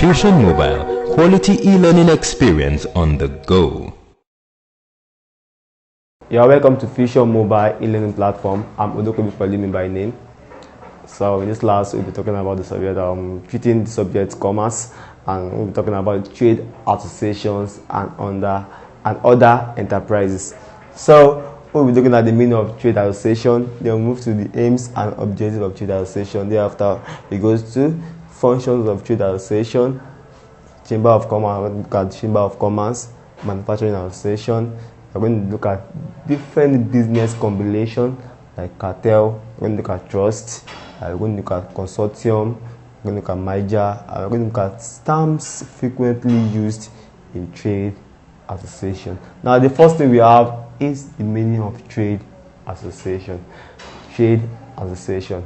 Fusion Mobile, quality e-learning experience on the go. You are welcome to Fusion Mobile e-learning platform. I'm Odokobi Polimi by name. So in this class, we'll be talking about the subject, treating the subject commerce, and we'll be talking about trade associations and other enterprises. So we'll be looking at the meaning of trade association. Then we'll move to the aims and objectives of trade association. Thereafter, we go to functions of trade association, chamber of commerce, look at chamber of commerce, manufacturing association. We're going to look at different business combinations like cartel. We're going to look at trust. We're going to look at consortium. We're going to look at merger. We're going to look at terms frequently used in trade association. Now, the first thing we have is the meaning of trade association. Trade association.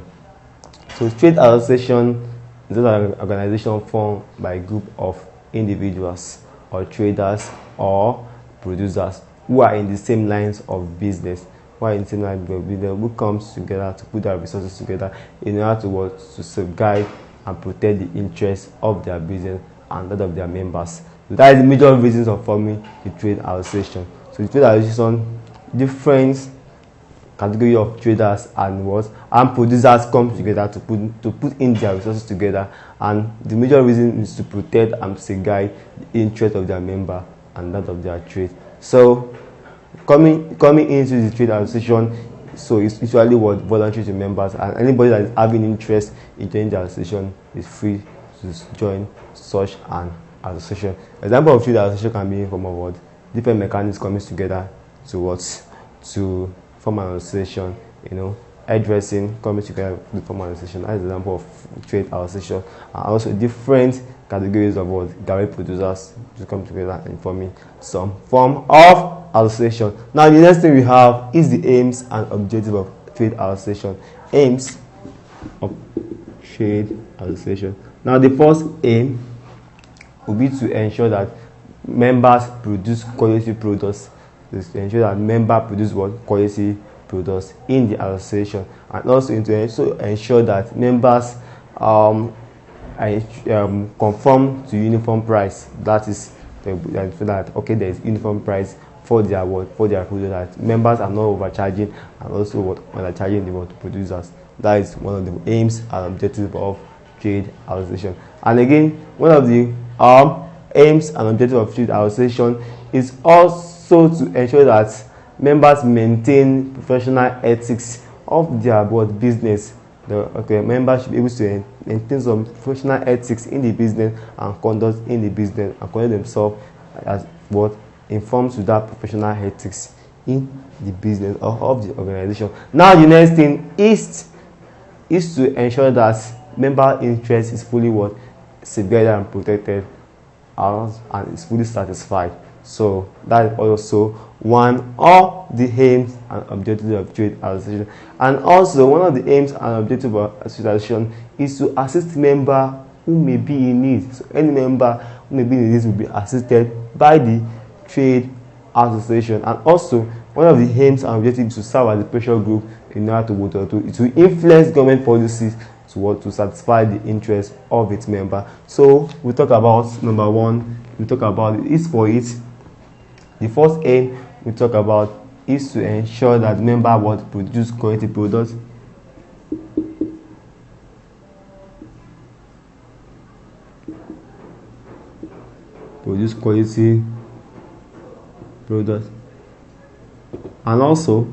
So, trade association is an organization formed by a group of individuals or traders or producers who are in the same lines of business, who comes together to put their resources together in order to safeguard and protect the interests of their business and that of their members. So that is the major reasons of forming the trade association. So the trade association, different category of traders and producers come together to put in their resources together, and the major reason is to protect and safeguard the interest of their member and that of their trade. So coming into the trade association, so it's usually voluntary to members, and anybody that is having interest in joining the association is free to join such an association. Example of trade association can be in form of different mechanics coming together to form an association. Hairdressing coming together to form an association. That's an example of trade association. And also different categories of garment producers to come together and forming some form of association. Now, the next thing we have is the aims and objectives of trade association. Aims of trade association. Now, the first aim will be to ensure that members produce quality products. To ensure that members produce quality products in the association, and also to ensure that members conform to uniform price. That is that there is uniform price for their products, that members are not overcharging and also undercharging the producers. That is one of the aims and objectives of trade association. And again, one of the aims and objectives of trade association is also to ensure that members maintain professional ethics of their business. Members should be able to maintain some professional ethics in the business and conduct in the business and conduct themselves as informs to that professional ethics in the business or of the organization. Now, the next thing is to ensure that member interest is fully safeguarded and protected and is fully satisfied. So that is also one of the aims and objectives of trade association. And also one of the aims and objectives of association is to assist members who may be in need. So any member who may be in need will be assisted by the trade association. And also one of the aims and objectives is to serve as a pressure group in order to influence government policies to satisfy the interests of its member. So we talk about number one. We talk about it's for it. The first aim we talk about is to ensure that members produce quality products. Produce quality products. And also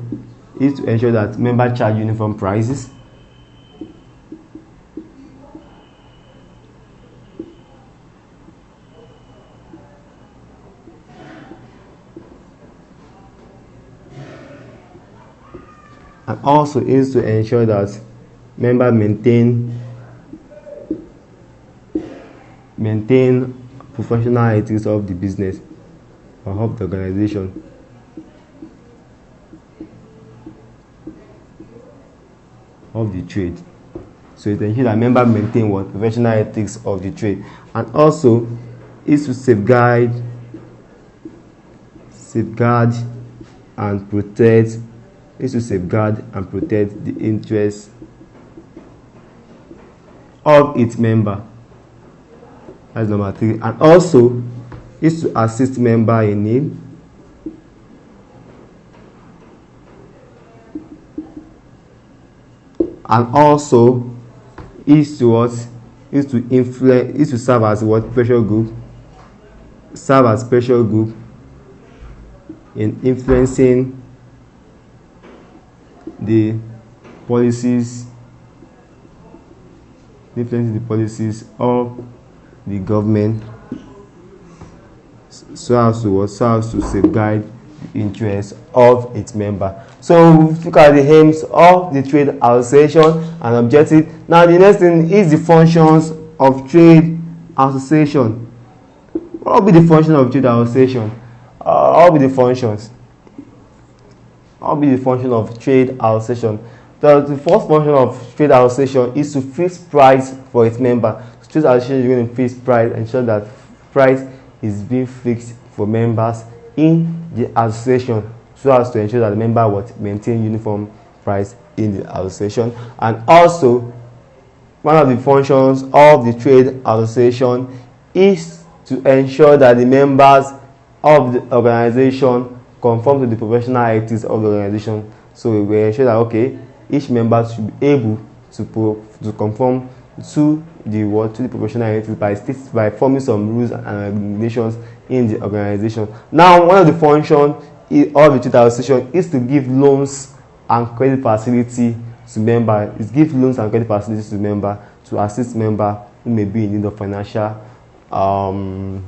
is to ensure that members charge uniform prices. And also is to ensure that members maintain professional ethics of the business or of the organization. Of the trade. So it ensures that members maintain professional ethics of the trade. And also is to safeguard and protect the interests of its member That's number 3. And also is to assist member in need. And also is to what? Is to influence, is to serve as what? Pressure group. Serve as pressure group in influencing the policies, of the government, so as to what? So as to safeguard the interests of its member. So we look at the aims of the trade association and objective. Now the next thing is the functions of trade association. What will be the function of trade association? What will be the functions? What will be the function of trade association? The first function of trade association is to fix price for its member. So trade association is going to fix price, ensure that price is being fixed for members in the association, so as to ensure that the member will maintain uniform price in the association. And also, one of the functions of the trade association is to ensure that the members of the organization conform to the professional ethics of the organization. So we ensure that okay, each member should be able to conform to the professional ethics by forming some rules and regulations in the organization. Now, one of the functions of the trade association is to give loans and credit facility to member. It gives loans and credit facilities to member to assist member who may be in need of financial who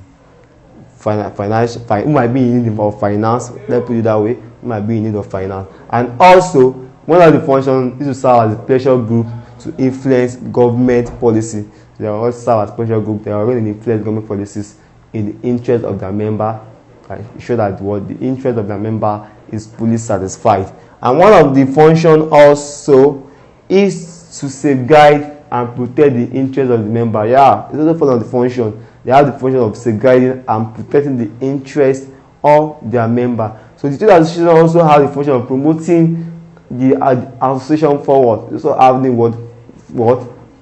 might be in need of finance. Let's put it that way. Who might be in need of finance. And also, one of the functions is to serve as a pressure group to influence government policy. They are also serve as pressure group. They are going to influence government policies in the interest of their member, ensure that the interest of their member is fully satisfied. And one of the functions also is to safeguard and protect the interest of the member. Yeah, it's also one of the function. They have the function of safeguarding and protecting the interest of their member. So the trade association also has the function of promoting the association forward. Also having what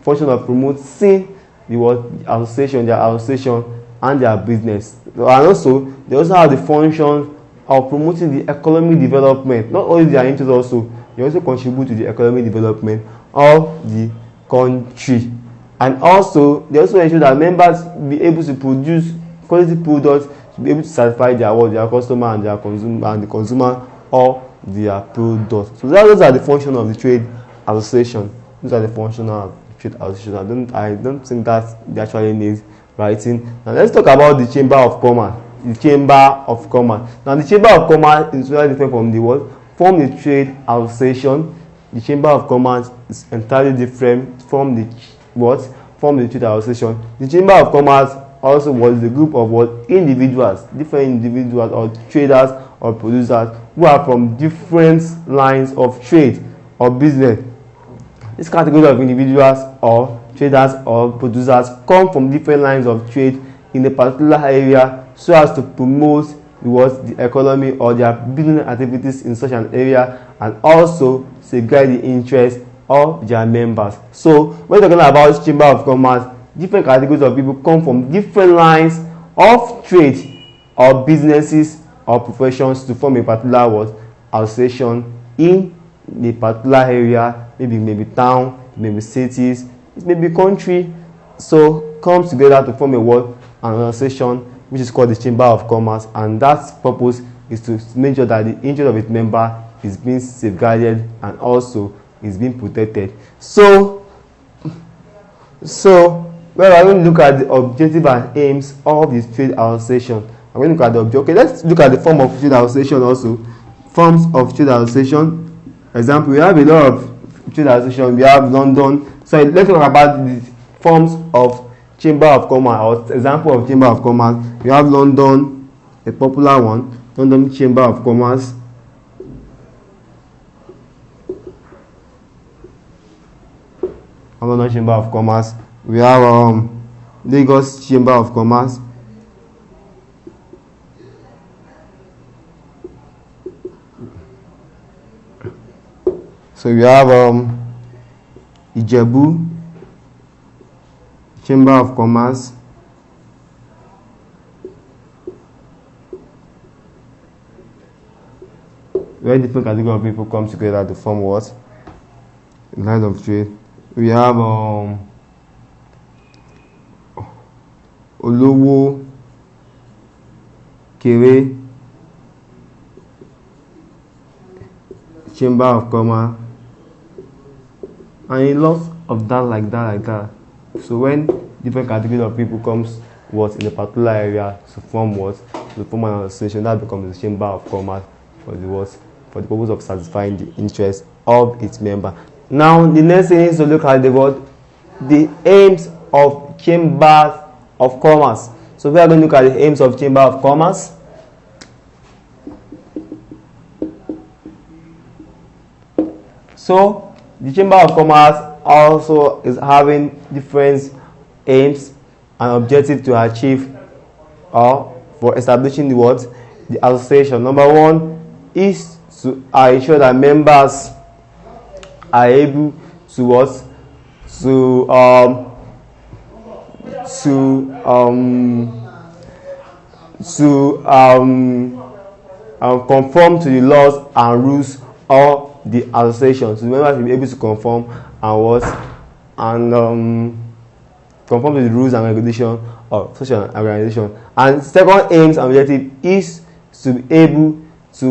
function of promoting their association and their business. And also they also have the function of promoting the economic development. Not only their interest, also they also contribute to the economic development of the country. And also they also ensure that members be able to produce quality products to be able to satisfy their customer and their consumer and the consumer of their products. So those are the functions of the trade association. Those are the functions of the trade association. I don't think that they actually need writing. Now let's talk about the Chamber of Commerce. The Chamber of Commerce. Now the Chamber of Commerce is very different from the trade association. The Chamber of Commerce is entirely different from the trade association. The Chamber of Commerce also was the group of individuals, different individuals or traders or producers who are from different lines of trade or business. This category of individuals or traders or producers come from different lines of trade in a particular area so as to promote the economy or their business activities in such an area, and also safeguard the interest of their members. So when talking about Chamber of Commerce, different categories of people come from different lines of trade or businesses or professions to form a particular association in a particular area, maybe town, maybe cities, it may be country. So comes together to form an association which is called the Chamber of Commerce, and that purpose is to make sure that the interest of its member is being safeguarded and also is being protected. So well, I'm going to look at the objective and aims of this trade association. I'm going to look at the objective. Okay, let's look at the form of trade association also. Forms of trade association. Example, we have a lot of trade association. We have London. So let's talk about the forms of Chamber of Commerce, or example of Chamber of Commerce. We have London, a popular one, London Chamber of Commerce. London Chamber of Commerce. We have Lagos Chamber of Commerce. So we have Ijebu Chamber of Commerce. where different category of people come together to form what? Line of trade. We have Olowo, Kere, Chamber of Commerce, and a lot of that like that. So when different categories of people comes what in a particular area to form what? To form an association, that becomes the Chamber of Commerce for the what? For the purpose of satisfying the interest of its member. Now the next thing is to look at the aims of Chambers of Commerce. So we are going to look at the aims of Chamber of Commerce. So the Chamber of Commerce also is having different aims and objectives to achieve or for establishing the association. Number one is to ensure that members are able to conform to the laws and rules of the association. So the members will be able to conform and conform to the rules and regulations of such an organization. And second aims and objective is to be able to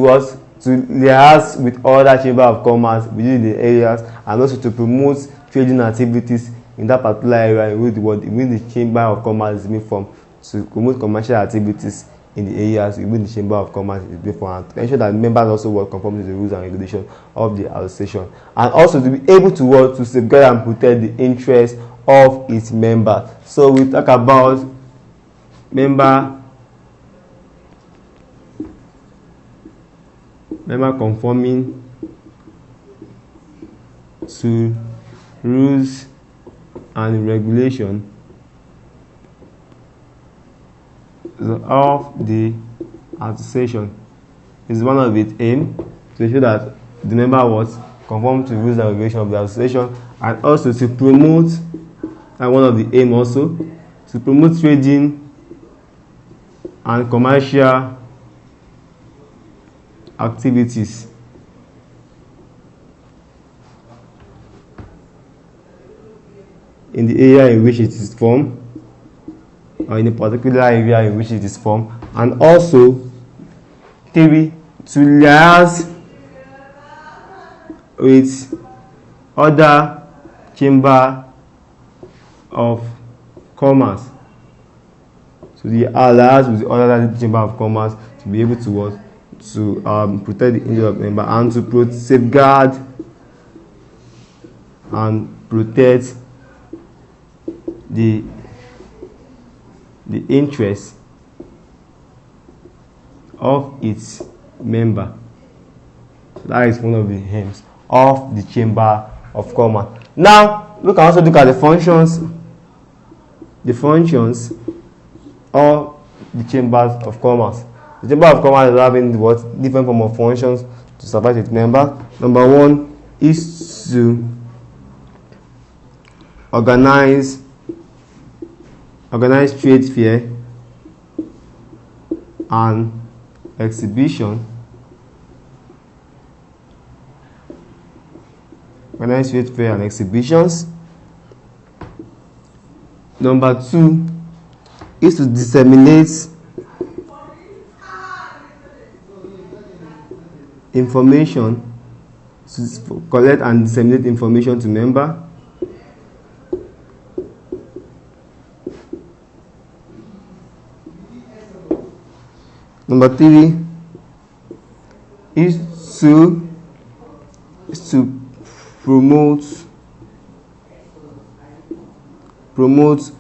liaise with other Chamber of Commerce within the areas, and also to promote trading activities in that particular area in which the Chamber of Commerce is being formed, to promote commercial activities in the areas in which the Chamber of Commerce is being formed, and to ensure that members also will conform to the rules and regulations of the association, and also to be able to safeguard and protect the interests of its members. So we talk about member conforming to rules and regulation of the association. Is one of its aims to ensure that the member conform to rules and regulations of the association, and also to promote, and one of the aims also to promote trading and commercial activities in the area in which it is formed, or in a particular area in which it is formed, and also to liaise with other Chamber of Commerce. So the alliance with the other Chamber of Commerce to be able to protect the interest of the member, and to safeguard and protect the interest of its member. So that is one of the aims of the Chamber of Commerce. Now we can also look at the functions of the Chambers of Commerce. The Chamber of Commerce is having different form of functions to support its members. Number one is to organize trade fair and exhibition. Organize trade fair and exhibitions. Number two is to disseminate information, to collect and disseminate information to members. Number three is to promote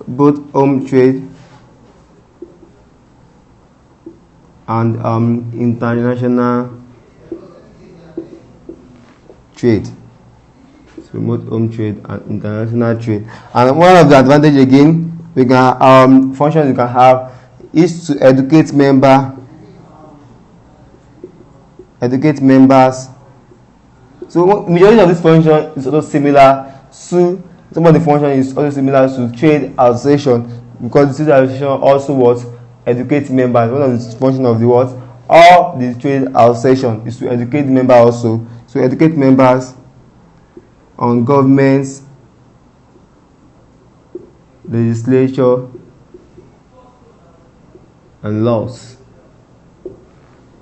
both home trade and international trade. Promote home trade and international trade. And one of the advantages again functions you can have is to educate members. So majority of this function is also similar to some of the function is also similar to trade association, because the trade association also educate members. One of the function of of the trade association is to educate members also, to educate members on government's legislature and laws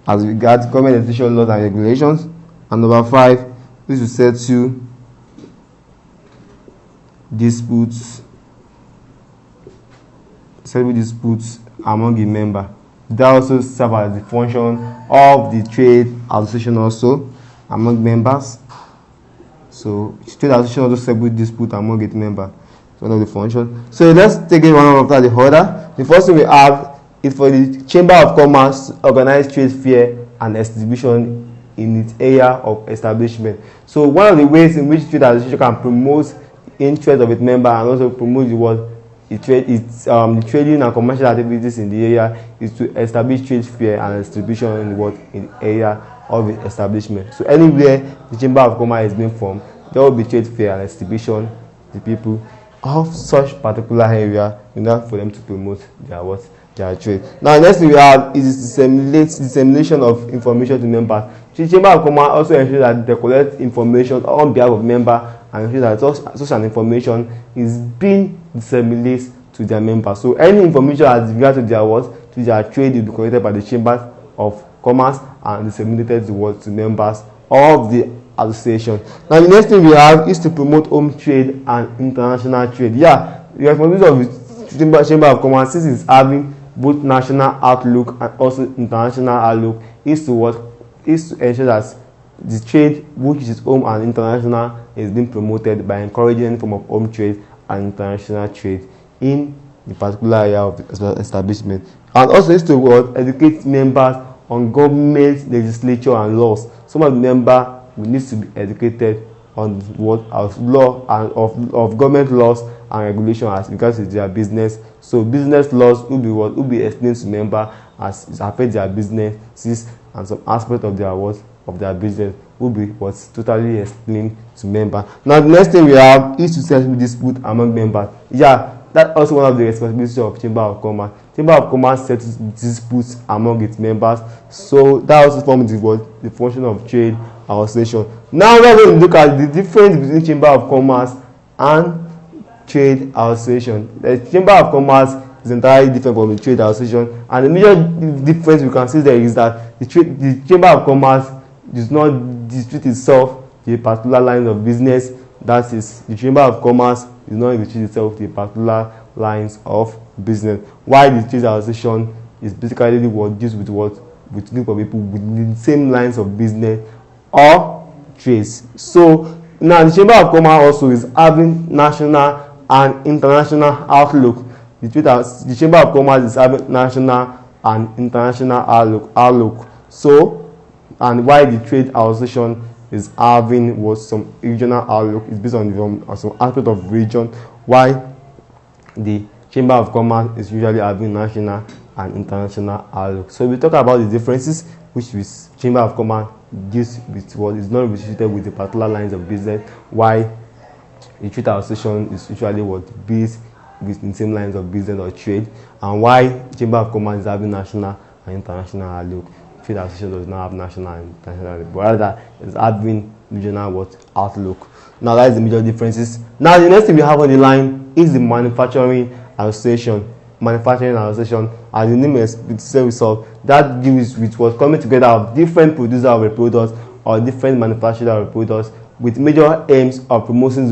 as regards government legislation, laws and regulations. And number 5 is to settle disputes among the member. That also serves as the function of the trade association also among members. So trade association also settle dispute among its members. It's one of the functions. So let's take it one after the other. The first thing we have is for the Chamber of Commerce to organize trade fair and exhibition in its area of establishment. So one of the ways in which trade association can promote interest of its member and also promote the trading and commercial activities in the area is to establish trade fair and distribution in the area of its establishment. So anywhere the Chamber of Commerce is being formed, there will be trade fair and distribution to people of such particular area in order for them to promote their trade. Now, the next thing we have is dissemination of information to members. The Chamber of Commerce also ensures that they collect information on behalf of members and ensure that such an information is being disseminated to their members. So any information as regards to their trade will be collected by the Chambers of Commerce and disseminated to members of the association. Now, the next thing we have is to promote home trade and international trade. The responsibility of the Chamber of Commerce, since it's having both national outlook and also international outlook, is to ensure that the trade, which is home and international, is being promoted by encouraging any form of home trade and international trade in the particular area of the establishment. And also is to educate members on government legislature and laws. Some of the members will need to be educated on law and of government laws and regulations as regards to their business. So business laws will be explained to members as it affects their businesses, and some aspect of their business will be totally explained to members. Now, the next thing we have is to settle dispute among members. That's also one of the responsibilities of Chamber of Commerce. Chamber of Commerce settles disputes among its members. So that also forms the function of trade association. Now we are going to look at the difference between Chamber of Commerce and trade association. The Chamber of Commerce is entirely different from the trade association, and the major difference we can see there is that the Chamber of Commerce does not dispute itself to a particular line of business. That is, the Chamber of Commerce is not restrict itself to a particular lines of business, while the trade association is basically deals with group of people with the same lines of business or trades. So now the Chamber of Commerce also is having national and international outlook. The Chamber of Commerce is having national and international outlook. So, and why the trade association is having some regional outlook is based on some aspect of region, why the Chamber of Commerce is usually having national and international outlook. So we talk about the differences, which is Chamber of Commerce deals with what is not restricted with the particular lines of business, why the trade association is usually based with the same lines of business or trade, and why Chamber of Commerce is having national and international outlook. Trade association does not have national and international outlook, but rather it's having regional outlook. Now that is the major differences. Now the next thing we have on the line is the manufacturing association. Manufacturing association, as the name itself, that deals with what's coming together of different producers of products or different manufacturers of products with major aims of promoting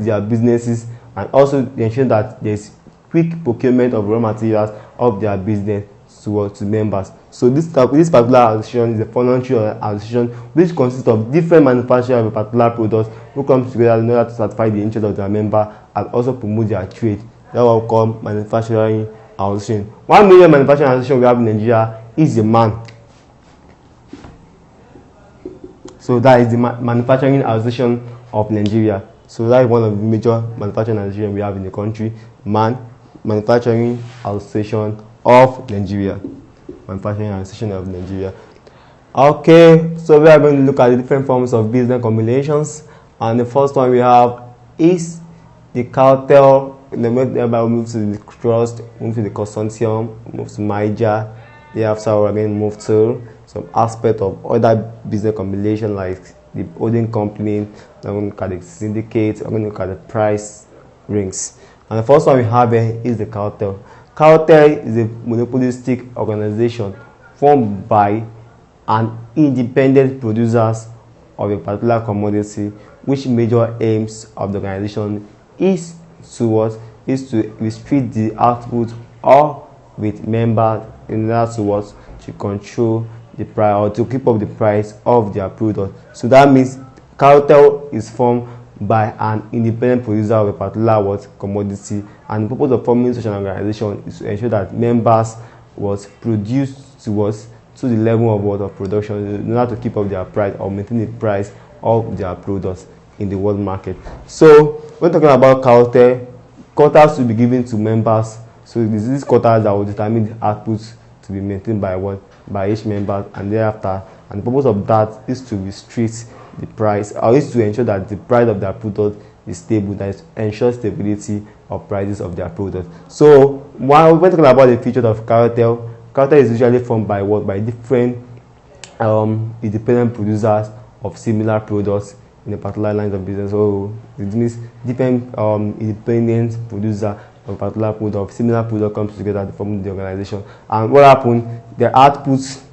their businesses, and also ensuring that there is quick procurement of raw materials of their business to members. So this particular association is a voluntary association which consists of different manufacturers of a particular product who come together in order to satisfy the interest of their member and also promote their trade. That will call manufacturing association. One major manufacturing association we have in Nigeria is the MAN. So that is the Manufacturing Association of Nigeria. So that is one of the major manufacturing associations we have in the country. MAN, Manufacturing Association of Nigeria. Manufacturing Association of Nigeria. Okay, so we are going to look at the different forms of business combinations, and the first one we have is the cartel. Then we move to the trust, move to the consortium, move to merger, Thereafter, we're going to move to some aspect of other business combination like the holding company. We're going to look at the syndicate. We're going to look at the price rings. And the first one we have here is the cartel. Cartel is a monopolistic organization formed by an independent producers of a particular commodity, which major aims of the organization is to restrict the output or with members in order to control the price or to keep up the price of their product. So that means cartel is formed by an independent producer of a particular commodity, and the purpose of forming such an organization is to ensure that members produce to the level of production in order to keep up their price or maintain the price of their products in the world market. So when talking about cartel, quotas will be given to members. So these quotas that will determine the output to be maintained by each member, and thereafter, and the purpose of that is to restrict the price, or is to ensure that the price of their product is stable, that is ensure stability of prices of their product. So while we're talking about the features of cartel is usually formed by different independent producers of similar products in a particular line of business. So it means different independent producer of a particular product of similar product comes together to form the organization. And what happened? The outputs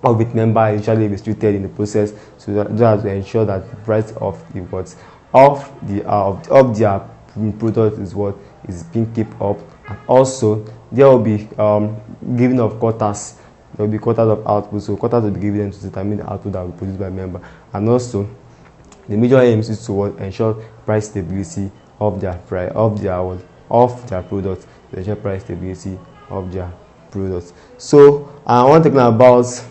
of its member is usually restricted in the process, so that to ensure that the price of their product is being kept up. And also there will be giving of quotas. There will be quotas of output, so quotas will be given to determine the output that will be produced by member. And also the major aims is to ensure price stability of their products, to ensure price stability of their products. So I want to talk about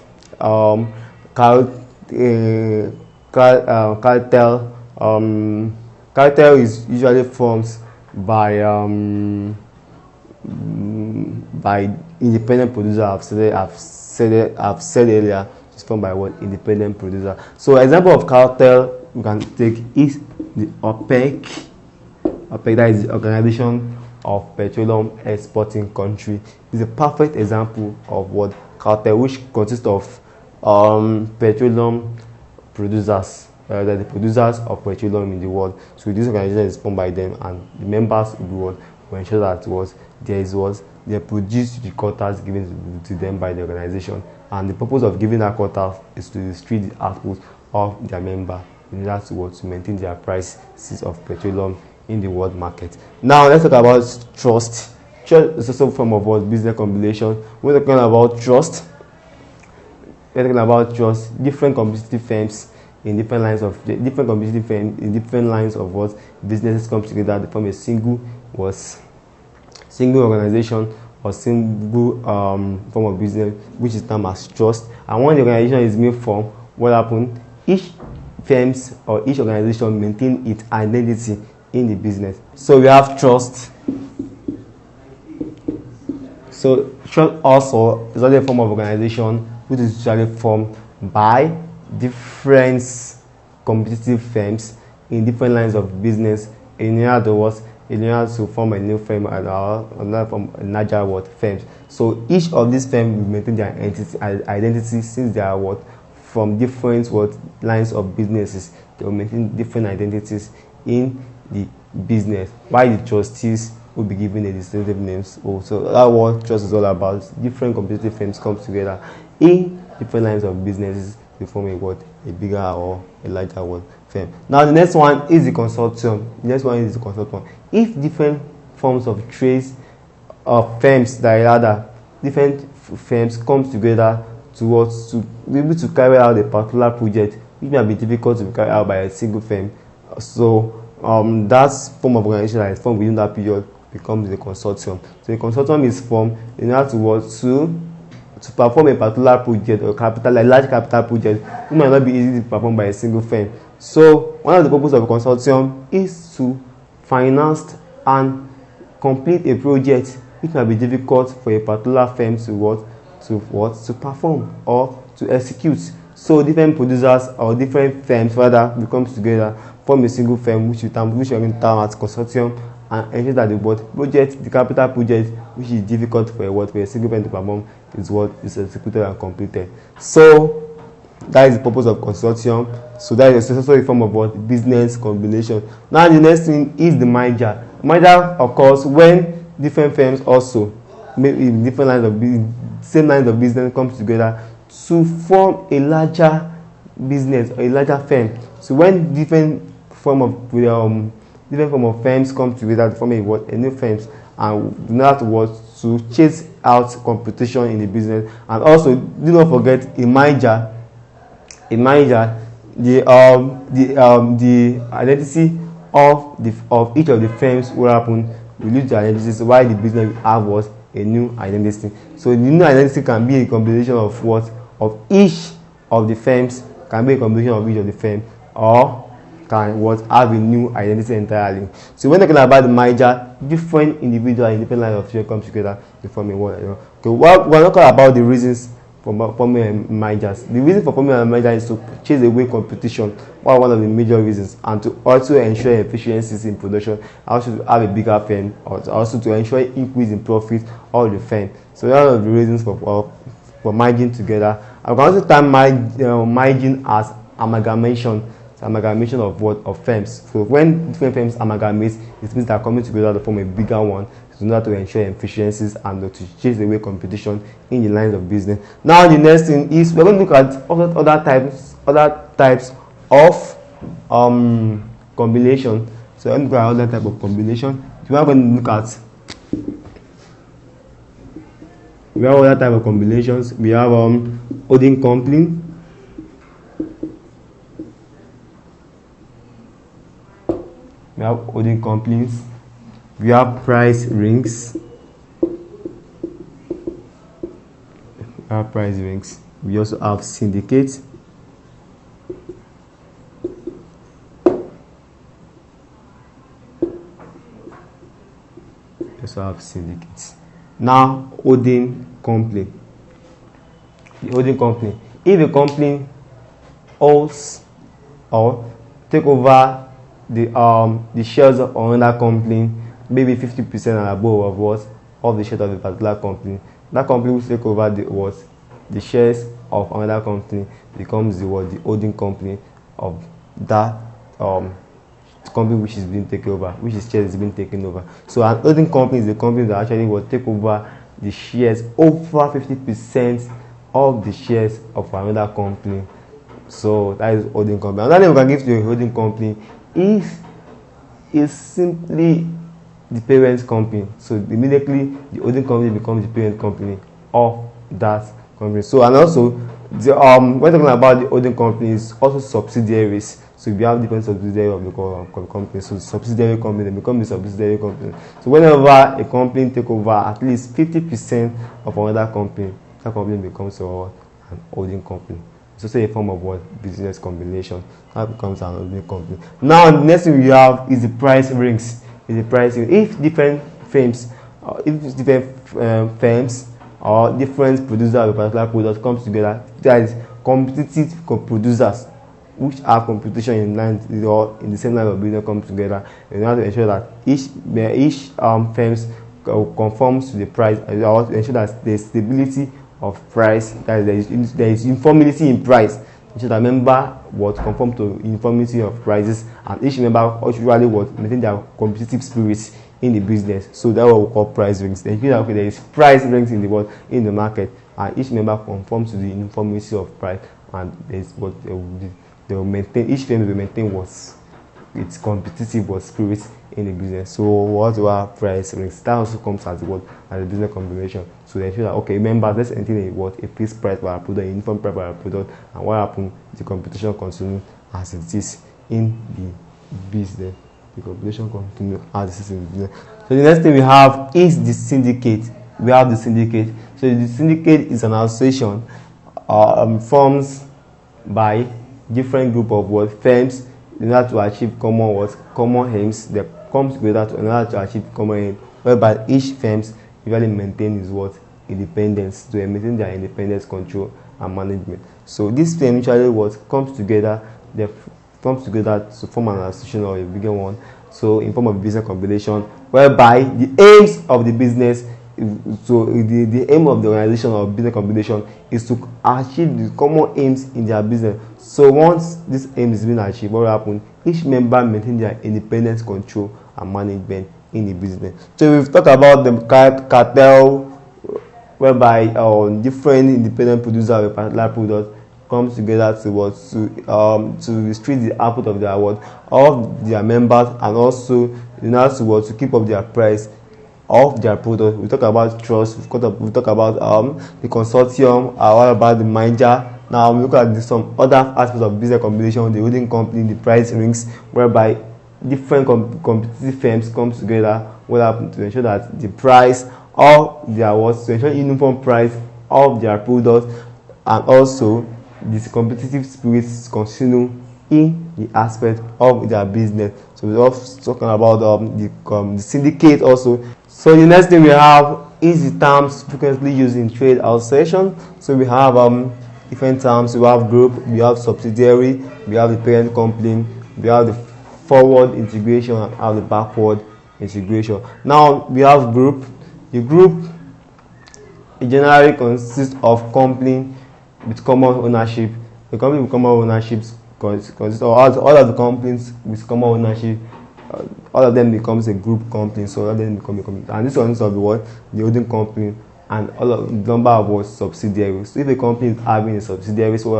cartel. Cartel is usually formed by independent producer. I've said earlier, it's formed by independent producer. So example of cartel we can take is the OPEC. OPEC, that is the Organization of Petroleum Exporting Country, is a perfect example of cartel, which consists of petroleum producers, the producers of petroleum in the world. So this organization is formed by them, and the members of the world will ensure that they produce the quotas given to them by the organization. And the purpose of giving that quota is to restrict the output of their member in order to maintain their prices of petroleum in the world market. Now let's talk about trust. Trust is also a form of business combination. We're talking about trust. Different competitive firms in different lines of businesses come together to form a single organization or single form of business, which is termed as trust. And when the organization is made from, what happens? Each firms or each organization maintain its identity in the business. So we have trust. So trust also is another form of organization which is usually formed by different competitive firms in different lines of business in order to form a new firm and another form larger firms. So each of these firms will maintain their identity since they are from different lines of businesses. They will maintain different identities in the business, while the trustees will be given a distinctive names also. That's what trust is all about. Different competitive firms come together in different lines of businesses to form a bigger or a larger firm. Now the next one is the consortium. If different forms of trades or firms different firms come together to be able to carry out a particular project, which may be difficult to be carried out by a single firm. So that form of organization that is formed within that period becomes the consortium. So the consortium is formed in order to perform a particular project or a large capital project, which might not be easy to perform by a single firm. So one of the purposes of a consortium is to finance and complete a project which might be difficult for a particular firm to perform or to execute. So different producers or different firms will come together, form a single firm, which we are going to term as consortium, and ensure that the capital project, which is difficult for a single person to perform, is executed and completed. So that is the purpose of consortium. So that is also a form of business combination. Now the next thing is the merger. Merger occurs when different firms also, maybe in different lines of business, same lines of business, comes together to form a larger business or a larger firm. So when different form of firms come together to form a new firms, and do not want to chase out competition in the business. And also do not forget a merger, the identity of each of the firms will happen, will lose the identity. So why the business will have a new identity. So the new identity can be a combination of each of the firms, can be a combination of each of the firms, or can have a new identity entirely. So when talking about the merger, different individual independent lines of share come together to form a word. Okay, we're not talking about the reasons for forming mergers. The reason for forming a merger is to chase away competition, one of the major reasons, and to also ensure efficiencies in production, also to have a bigger firm, or also to ensure increase in profit of the firm. So that's one of the reasons for merging together. I can also term merging as amalgamation. Amalgamation of firms. So when different firms amalgamate, it means they are coming together to form a bigger one, in order to ensure efficiencies and to chase away competition in the lines of business. Now the next thing is we're going to look at other types of combination. So I'm going to look at other type of combination. We are going to look at other type of combinations. We have holding company. We have holding companies. We have price rings. We also have syndicates. Now, holding company. The holding company. If a company owns or take over the shares of another company, maybe 50% and above of the shares of a particular company, that company will take over the shares of another company, becomes the holding company of that company which is being taken over, which is shares is being taken over. So an holding company is a company that actually will take over the shares, over 50% of the shares of another company. So that is holding company. Another name we can give to a holding company if it's simply the parent company. So immediately the holding company becomes the parent company of that company. So and also when talking about the holding companies, also subsidiaries. So if you have different subsidiaries of the company, so the subsidiary company, they become the subsidiary company. So whenever a company take over at least 50% of another company, that company becomes an holding company. It's also a form of business combination. That becomes an holding company. Now the next thing we have is the price rings. If different firms, or different producers of a particular product comes together, that is competitive producers which have competition in the same line of business comes together, in order to ensure that each firms conforms to the price, or ensure that there is stability of price, that there is uniformity in price. Ensure that member conform to uniformity of prices, and each member usually maintain their competitive spirits in the business. So that's what we call price rings. They ensure that there is price rings in the market, and each member conforms to the uniformity of price, and there is they will maintain. Each firm will maintain its competitive spirit in the business. So what are price rings? That also comes as a business combination. So they ensure that members, let's maintain a fixed price for our product, a uniform price for our product, and what happens, the competition continues as it is in the business. The competition continues as it is in the business. So the next thing we have is the syndicate. We have the syndicate. So the syndicate is an association formed by different group of firms in order to achieve common aims. They come together in order to achieve common aim, whereby each firms usually maintain its independence, to maintain their independence, control, and management. So this firm usually comes together. They comes together to form an association or a bigger one. So in form of business combination, whereby the aims of the business, so the aim of the organization or business combination is to achieve the common aims in their business. So once this aim is being achieved, what will happen? Each member maintain their independent control and management in the business. So we've talked about the cartel, whereby different independent producers of a particular product comes together to restrict the output of their of their members, and also to keep up their price of their product. We talk about trust. We talk about the consortium. What about the manager? Now we look at some other aspects of business combination, the holding company, the price rings, whereby different competitive firms comes together to ensure that the price of their to ensure uniform price of their products, and also this competitive spirit continue in the aspect of their business. So we're also talking about the syndicate also. So the next thing we have is the terms frequently used in trade association. So we have different terms. We have group, we have subsidiary, we have the parent company, we have the forward integration, and have the backward integration. Now we have group. The group, it generally consists of company with common ownership. The company with common ownership consists of all of the companies with common ownership. All of them becomes a group company. So all of them become a company, and this consists of the holding company and all of the number of subsidiaries. So if a company is having a subsidiary, so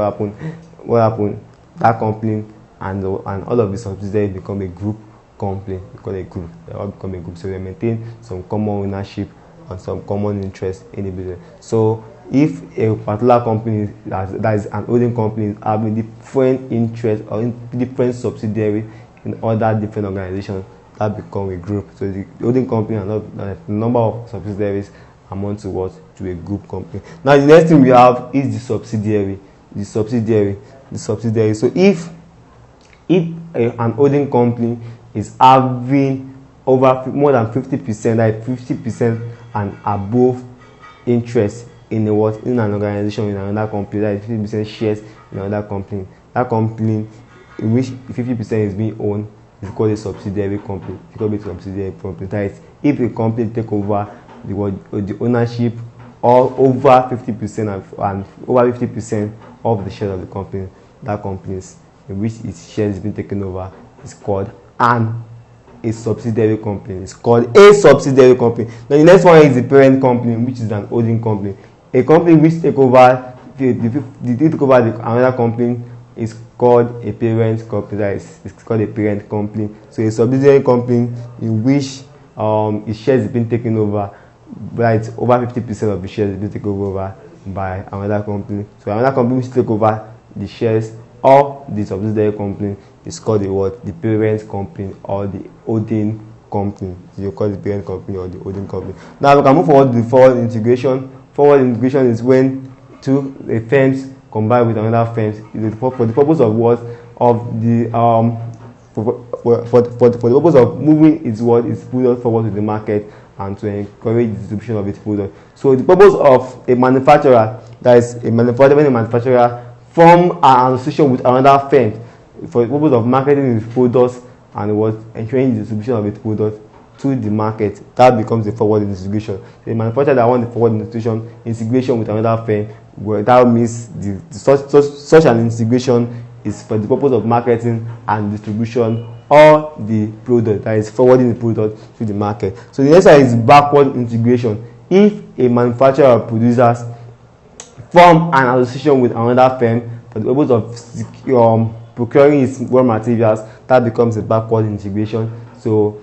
what happen? That company and all of the subsidiaries become a group company. They all become a group. So they maintain some common ownership and some common interest in the business. So if a particular company that is an holding company is having different interests or different subsidiaries in other different organizations, that become a group. So the holding company and the number of subsidiaries amount to a group company. Now the next thing we have is the subsidiary. So if an holding company is having over more than 50%, like 50% and above interest in an organization, in another company, like 50% shares in another company, that company in which 50% is being owned is called a subsidiary company. That is, if a company take over the ownership or over 50% and over 50% of the shares of the company, that company in which its shares is being taken over is called a subsidiary company. It's called a subsidiary company. Now the next one is the parent company, which is an holding company. A company which take over another company is called a parent company. That is, it's called a parent company. So a subsidiary company in which its shares is being taken over, right? Over 50% of the shares is being taken over by another company. So another company which take over the shares of the subsidiary company is called the parent company or the holding company. So you call the parent company or the holding company. Now we can move forward to the forward integration. Forward integration is when two firms combine with another firm for the purpose of for the purpose of moving its product forward to the market and to encourage the distribution of its product. So the purpose of a manufacturer, that is a manufacturer, form an association with another firm for the purpose of marketing its products and ensuring the distribution of its products to the market, that becomes a forward integration. The manufacturer that wants the forward integration with another firm, well, that means such an integration is for the purpose of marketing and distribution of the product, that is forwarding the product to the market. So the next one is backward integration. If a manufacturer or producers form an association with another firm for the purpose of procuring its raw materials, that becomes a backward integration. So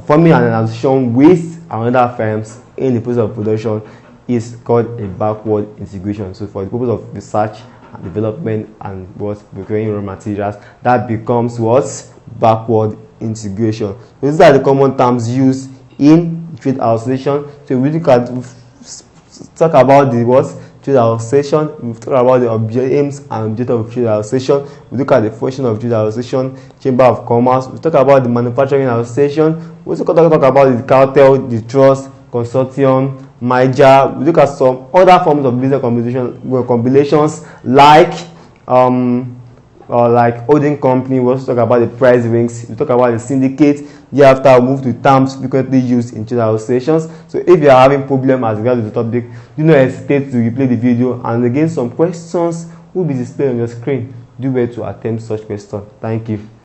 forming an association with another firms in the process of production is called a backward integration. So for the purpose of research and development and procuring raw materials, that becomes backward integration. So these are the common terms used in trade association. So we can talk about the trade association. We talk about the aims and objectives of trade association. We look at the function of trade association, chamber of commerce. We talk about the manufacturing association. We also talk about the cartel, the trust, consortium, merger. We look at some other forms of business combinations like holding company. We also talk about the price rings. We talk about the syndicate. Thereafter, I'll move to terms frequently used in general sessions. So if you are having problem as regards to the topic, do not hesitate to replay the video, and again some questions will be displayed on your screen. Do well to attempt such questions. Thank you.